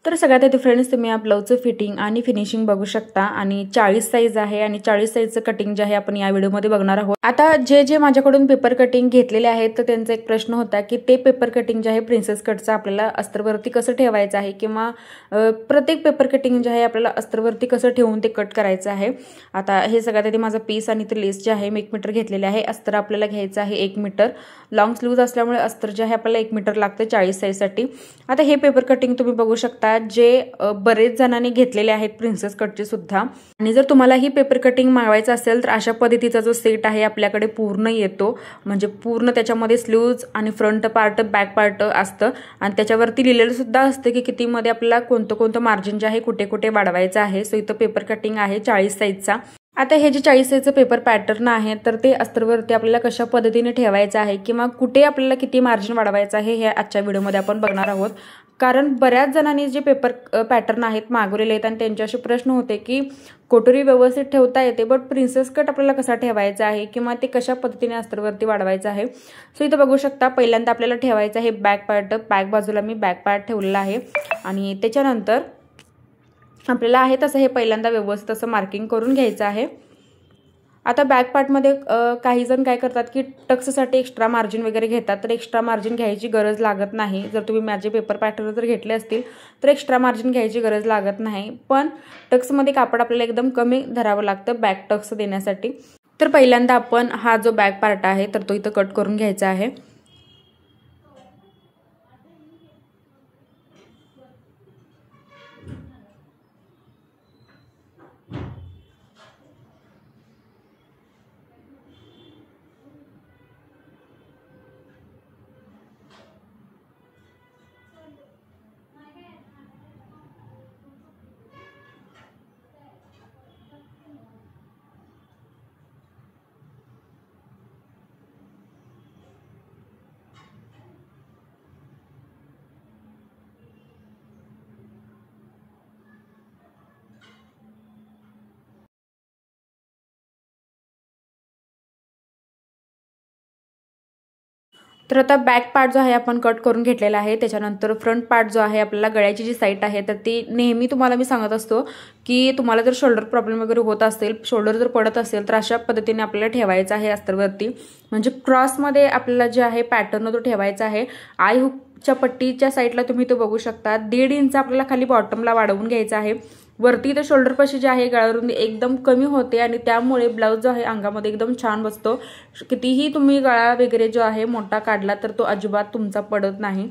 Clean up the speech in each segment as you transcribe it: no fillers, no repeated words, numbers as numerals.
तर सगळ्यात आधी फ्रेंड्स तुम्ही या ब्लाऊजचं फिटिंग आणि फिनिशिंग बघू शकता आणि 40 साईज आहे आणि 40 साईजचं कटिंग जे आहे आपण या व्हिडिओमध्ये बघणार आहोत। आता जे माझ्याकडून पेपर कटिंग घेतलेले आहेत तर त्यांचा एक प्रश्न होता की ते पेपर कटिंग जे आहे प्रिन्सेस कटचं आपल्याला अस्तरवरती कसं ठेवायचं आहे किंवा प्रत्येक पेपर कटिंग जे आहे आपल्याला अस्तरवरती कसं ठेवून ते कट करायचं आहे। आता हे सगळ्यात आधी माझा पीस आणि ते लेस जे आहे मी 1 मीटर घेतलेले आहे। अस्तर आपल्याला घ्यायचं आहे 1 मीटर। लॉंग स्लीव्ज असल्यामुळे अस्तर जे आहे आपल्याला 1 मीटर लागते 40 साईजसाठी। आता हे पेपर कटिंग तुम्ही बघू शकता जे बरेच जणांनी घेतलेले आहेत प्रिन्सेस कटचे सुद्धा। आणि जर तुम्हाला ही पेपर कटिंग मागवायचं असेल तर अशा पद्धतीचा जो सेट आहे आपल्याकडे पूर्ण येतो, म्हणजे पूर्ण त्याच्यामध्ये स्लीव्ज आणि फ्रंट पार्ट बॅक पार्ट असतं आणि त्याच्यावरती लिहिलेलं सुद्धा असतं की किती मध्ये आपल्याला कोणतं मार्जिन जे आहे कुठे कुठे वाढवायचं आहे। सो इथं पेपर कटिंग आहे 40 साईजचा। आता हे जे 40 साईजचं पेपर पॅटर्न आहे तर ते अस्तरवरती आपल्याला कशा पद्धतीने ठेवायचं आहे किंवा कुठे आपल्याला किती मार्जिन वाढवायचं आहे हे आजच्या व्हिडिओमध्ये आपण बघणार आहोत। कारण बऱ्याच जणांनी जे पेपर पॅटर्न आहेत मागवलेले आहेत आणि त्यांच्याशी प्रश्न होते की कोटोरी व्यवस्थित ठेवता येते बट प्रिन्सेस कट आपल्याला कसा ठेवायचा आहे किंवा ते कशा पद्धतीने अस्तरवरती वाढवायचं आहे। सो इथं बघू शकता पहिल्यांदा आपल्याला ठेवायचं आहे बॅक पार्ट। बॅक बाजूला मी बॅक पार्ट ठेवलेला आहे आणि त्याच्यानंतर आपल्याला आहे तसं हे पहिल्यांदा व्यवस्थित असं मार्किंग करून घ्यायचं आहे। आता बॅक पार्टमध्ये काही जण काय करतात की टक्ससाठी एक्स्ट्रा मार्जिन वगैरे घेतात, तर एक्स्ट्रा मार्जिन घ्यायची गरज लागत नाही। जर तुम्ही माझे पेपर पॅटर्न जर घेतले असतील तर एक्स्ट्रा मार्जिन घ्यायची गरज लागत नाही, पण टक्समध्ये कापड आपल्याला एकदम कमी धरावं लागतं बॅक टक्स देण्यासाठी। तर पहिल्यांदा आपण हा जो बॅक पार्ट आहे तर तो इथं कट करून घ्यायचा आहे। तर आता बॅक पार्ट जो आहे आपण कट करून घेतलेला आहे। त्याच्यानंतर फ्रंट पार्ट जो आहे आपल्याला गळ्याची जी साईड आहे तर ती नेहमी तुम्हाला मी सांगत असतो की तुम्हाला जर शोल्डर प्रॉब्लेम वगैरे होत असेल, शोल्डर जर पडत असेल तर अशा पद्धतीने आपल्याला ठेवायचं आहे अस्तरवरती, म्हणजे क्रॉसमध्ये आपल्याला जे आहे पॅटर्न तो ठेवायचा आहे। आय हुकच्या पट्टीच्या साईडला तुम्ही तो बघू शकता 1.5 इंच आपल्याला खाली बॉटमला वाढवून घ्यायचा आहे। वरती तर शोल्डर पाशी जे आहे गळारुंदी एकदम कमी होते आणि त्यामुळे ब्लाउज जो आहे अंगामध्ये एकदम छान बसतो। कितीही तुम्ही गळा वगैरे जो आहे मोठा काढला तर तो अजिबात तुमचा पडत नाही।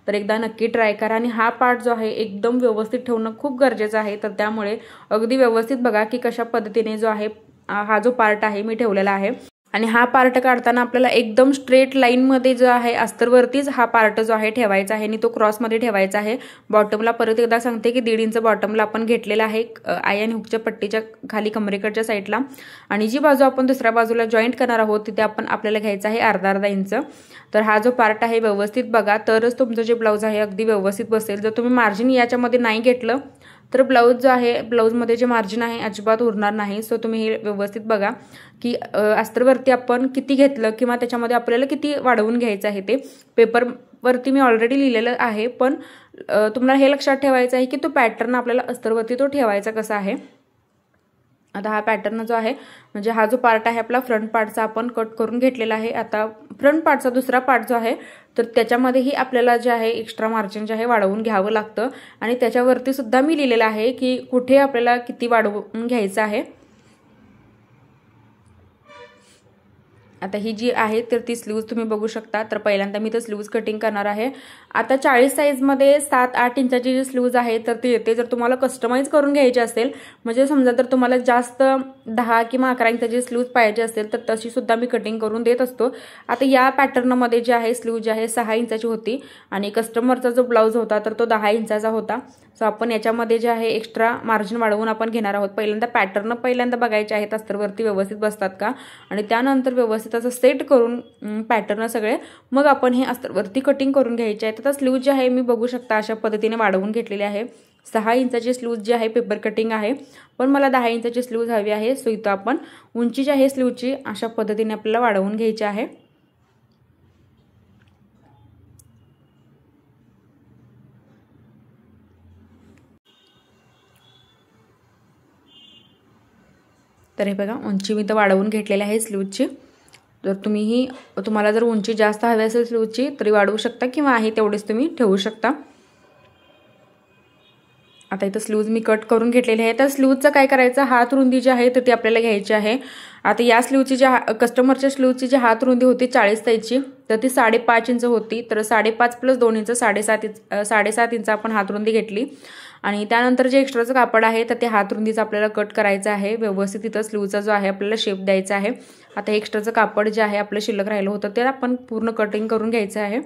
तर एकदा नक्की ट्राय करा आणि हा पार्ट जो आहे एकदम व्यवस्थित ठेवणं खूप गरजेचं आहे। तर त्यामुळे अगदी व्यवस्थित बघा की कशा पद्धतीने जो आहे हा जो पार्ट आहे मी ठेवलेला आहे आणि हा पार्ट काढताना आपल्याला एकदम स्ट्रेट लाईनमध्ये जो आहे अस्तरवरतीच हा पार्ट जो आहे ठेवायचा आहे आणि तो क्रॉसमध्ये ठेवायचा आहे। बॉटमला परत एकदा सांगते की 1.5 इंच बॉटमला आपण घेतलेला आहे आय आणि हुकच्या पट्टीच्या खाली कमरेकडच्या साईडला आणि जी बाजू आपण दुसऱ्या बाजूला जॉईंट करणार आहोत तिथे आपण आपल्याला घ्यायचा आहे अर्धा इंच। तर हा जो पार्ट आहे व्यवस्थित बघा तरच तुमचं जे ब्लाऊज आहे अगदी व्यवस्थित बसेल। जर तुम्ही मार्जिन याच्यामध्ये नाही घेतलं तर ब्लाऊज जो आहे ब्लाऊजमध्ये जे मार्जिन आहे अजिबात उरणार नाही। सो तुम्ही हे व्यवस्थित बघा की अस्तरवरती आपण किती घेतलं किंवा त्याच्यामध्ये आपल्याला किती वाढवून घ्यायचं आहे ते पेपरवरती मी ऑलरेडी लिहिलेलं आहे, पण तुम्हाला हे लक्षात ठेवायचं आहे की तो पॅटर्न आपल्याला अस्तरवरती तो ठेवायचा कसा आहे। आता हा पॅटर्न जो आहे म्हणजे हा जो पार्ट आहे आपला फ्रंट पार्टचा आपण कट करून घेतलेला आहे। आता फ्रंट पार्टचा दुसरा पार्ट जो आहे तर त्याच्यामध्येही आपल्याला जे आहे एक्स्ट्रा मार्जिन जे आहे वाढवून घ्यावं लागतं आणि त्याच्यावरती सुद्धा मी लिहिलेलं आहे की कुठे आपल्याला किती वाढवून घ्यायचं आहे। आता ही जी आहे तर ती स्लीव्ज तुम्ही बघू शकता। तर पहिल्यांदा मी तर स्लीव्ज कटिंग करणार आहे। आता 40 साईजमध्ये 7-8 इंचाची जी स्लीव्ज आहे तर ती येते। जर तुम्हाला कस्टमाइज करून घ्यायची असेल म्हणजे समजा जर तुम्हाला जास्त 10 किंवा 11 इंचाची स्लीव्ज पाहिजे असेल तर तशी सुद्धा मी कटिंग करून देत असतो। आता या पॅटर्नमध्ये जे आहे स्लीव्ज जी आहे 6 इंचाची होती आणि कस्टमरचा जो ब्लाऊज होता तर तो 10 इंचाचा होता। सो आपण याच्यामध्ये जे आहे एक्स्ट्रा मार्जिन वाढवून आपण घेणार आहोत। पहिल्यांदा पॅटर्न बघायचे आहेत अस्तरवरती व्यवस्थित बसतात का आणि त्यानंतर व्यवस्थित असं सेट करून पॅटर्न सगळे मग आपण हे अस्तरवरती कटिंग करून घ्यायचे आहे। तर स्लीव्ज जे आहे मी बघू शकता अशा पद्धतीने वाढवून घेतलेली आहे। 6 इंचाची स्लीव्ज जी आहे पेपर कटिंग आहे, पण मला 10 इंचाची स्लीव्ज हवी आहे। सो इथं आपण उंची जी आहे स्लीव्जची अशा पद्धतीने आपल्याला वाढवून घ्यायची आहे। तर हे बघा उंची मी तर वाढवून घेतलेली आहे स्लीवची. तर तुम्हाला जर उंची जास्त हवी असेल स्लीवची तरी वाढवू शकता किंवा आहे तेवढेच तुम्ही ठेवू शकता. आता इथं स्लीव्ज मी कट करून घेतलेले आहे. तर स्लीव्जचं काय करायचं, हात रुंदी जी आहे तर ती आपल्याला घ्यायची आहे. आता या स्लीवची कस्टमरच्या स्लीवची जी हात रुंदी होती 40 साईजची तर ती 5.5 इंच होती. तर 5.5 + 2 इंच 7.5 इंच आपण हात रुंदी घेतली. आणि त्यानंतर जे एक्स्ट्राचं कापड आहे तर ते हात रुंदीचं आपल्याला कट करायचं आहे. व्यवस्थित इथं स्लीवचा जो आहे आपल्याला शेप द्यायचा आहे. आता हे एक्स्ट्राचं कापड जे आहे आपलं शिल्लक राहिलं होतं ते आपण पूर्ण कटिंग करून घ्यायचं आहे.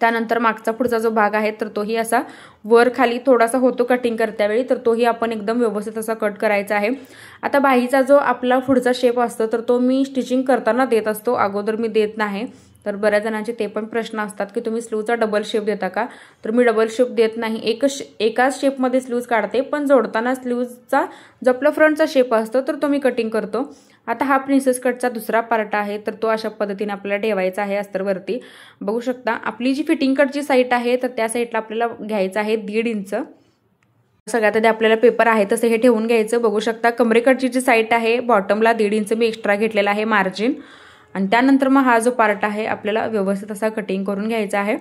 त्यानंतर मागचा पुढचा जो भाग आहे तर तोही असा वर खाली थोडासा होतो कटिंग करत्यावेळी, तर तोही आपण एकदम व्यवस्थित असा कट करायचा आहे. आता बाहीचा जो आपला पुढचा शेप असतो तर तो मी स्टिचिंग करताना देत असतो, अगोदर मी देत नाही. तर बऱ्याच जणांचे ते पण प्रश्न असतात की तुम्ही स्लीवचा डबल शेप देता का, तर मी डबल शेप देत नाही. एकाच शेपमध्ये स्लीव्ज काढते, पण जोडताना स्लीव्जचा जो आपला फ्रंटचा शेप असतो तर तो मी कटिंग करतो. आता हा प्रिन्सेस कटचा दुसरा पार्ट आहे तर तो अशा पद्धतीने आपल्याला ठेवायचा आहे अस्तरवरती. बघू शकता आपली जी फिटिंग कटची साईड आहे तर त्या साईडला आपल्याला घ्यायचं आहे 1.5 इंच. सगळ्यात आधी आपल्याला पेपर आहे तसं हे ठेवून घ्यायचं. बघू शकता कमरेकडची जी साईड आहे बॉटमला 1.5 इंच मी एक्स्ट्रा घेतलेला आहे मार्जिन. आणि त्यानंतर मग हा जो पार्ट आहे आपल्याला व्यवस्थित असा कटिंग करून घ्यायचा आहे.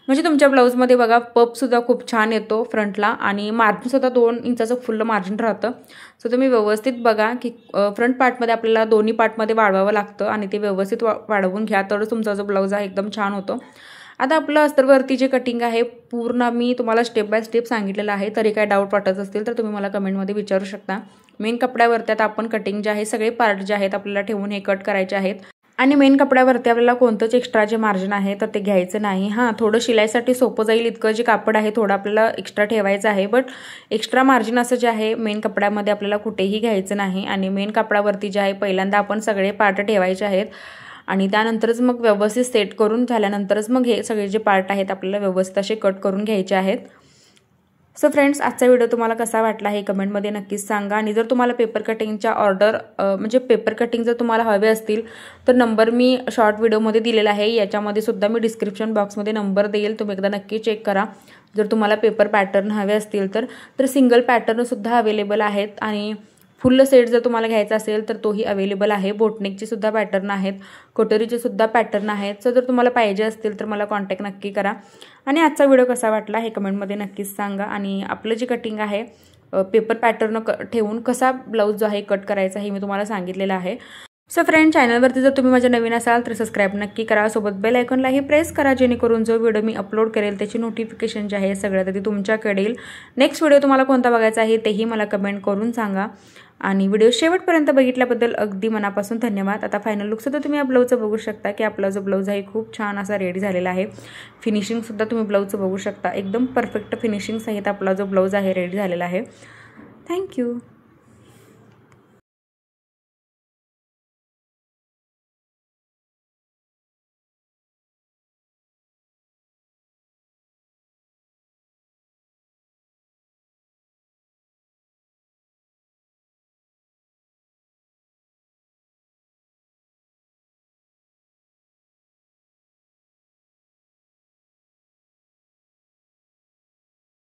म्हणजे तुमच्या ब्लाऊजमध्ये बघा पपसुद्धा खूप छान येतो फ्रंटला आणि मार्जिनसुद्धा 2 इंचाचं फुल मार्जिन राहतं. सो तुम्ही व्यवस्थित बघा की फ्रंट पार्टमध्ये आपल्याला दोन्ही पार्टमध्ये वाढवावं लागतं आणि ते व्यवस्थित वाढवून घ्या तरच तुमचा जो ब्लाऊज आहे एकदम छान होतो. आता आपलं अस्तरवरती जे कटिंग आहे पूर्ण मी तुम्हाला स्टेप बाय स्टेप सांगितलेलं आहे. तरी काय डाऊट वाटत असतील तर तुम्ही मला कमेंटमध्ये विचारू शकता. मेन कपड्यावरती आता आपण कटिंग जे आहे सगळे पार्ट जे आहेत आपल्याला ठेवून हे कट करायचे आहेत. आणि मेन कपड्यावरती आपल्याला कोणतंच एक्स्ट्रा जे मार्जिन आहे तर ते घ्यायचं नाही. हां, थोडं शिलाईसाठी सोपं जाईल इतकं जे कापड आहे थोडं आपल्याला एक्स्ट्रा ठेवायचं आहे, बट एक्स्ट्रा मार्जिन असं जे आहे मेन कपड्यामध्ये आपल्याला कुठेही घ्यायचं नाही. आणि मेन कपड्यावरती जे आहे पहिल्यांदा आपण सगळे पार्ट ठेवायचे आहेत आणि त्यानंतरच मग व्यवस्थित सेट करून झाल्यानंतरच मग हे सगळे जे पार्ट आहेत आपल्याला व्यवस्थित असे कट करून घ्यायचे आहेत. सो फ्रेंड्स, आजचा व्हिडिओ तुम्हाला कसा वाटला हे कमेंटमध्ये नक्कीच सांगा. आणि जर तुम्हाला पेपर कटिंगच्या ऑर्डर म्हणजे पेपर कटिंग जर तुम्हाला हवे असतील तर नंबर मी शॉर्ट व्हिडिओमध्ये दिलेला आहे. याच्यामध्ये सुद्धा मी डिस्क्रिप्शन बॉक्समध्ये नंबर देईल, तुम्ही एकदा नक्की चेक करा. जर तुम्हाला पेपर पॅटर्न हवे असतील तर सिंगल पॅटर्नसुद्धा अवेलेबल आहेत आणि फुल सेट जर तुम्हाला घ्यायचा असेल तर तोही अवेलेबल आहे. बोटनेकचे सुद्धा पॅटर्न आहेत, कटोरीचे सुद्धा पॅटर्न आहेत. सो जर तुम्हाला पाहिजे असतील तर मला कॉन्टॅक्ट नक्की करा. आणि आजचा व्हिडिओ कसा वाटला हे कमेंटमध्ये नक्कीच सांगा. आणि आपलं जे कटिंग आहे पेपर पॅटर्न ठेवून कसा ब्लाऊज जो आहे कट करायचा हे मी तुम्हाला सांगितलेलं आहे. सो फ्रेंड, चॅनलवरती जर तुम्ही माझ्या नवीन असाल तर सबस्क्राईब नक्की करा. सोबत बेल आयकॉनलाही प्रेस करा जेणेकरून जो व्हिडिओ मी अपलोड करेल त्याची नोटिफिकेशन जे आहे सगळ्यात आधी तुमच्याकडे येईल. नेक्स्ट व्हिडिओ तुम्हाला कोणता बघायचा आहे तेही मला कमेंट करून सांगा. आणि व्हिडिओ शेवटपर्यंत बघितल्याबद्दल अगदी मनापासून धन्यवाद. आता फायनल लुकसुद्धा तुम्ही या ब्लाऊजचं बघू शकता की आपला जो ब्लाऊज आहे खूप छान असा रेडी झालेला आहे. फिनिशिंगसुद्धा तुम्ही ब्लाऊजचं बघू शकता, एकदम परफेक्ट फिनिशिंग सहित आपला जो ब्लाऊज आहे रेडी झालेला आहे. थँक्यू.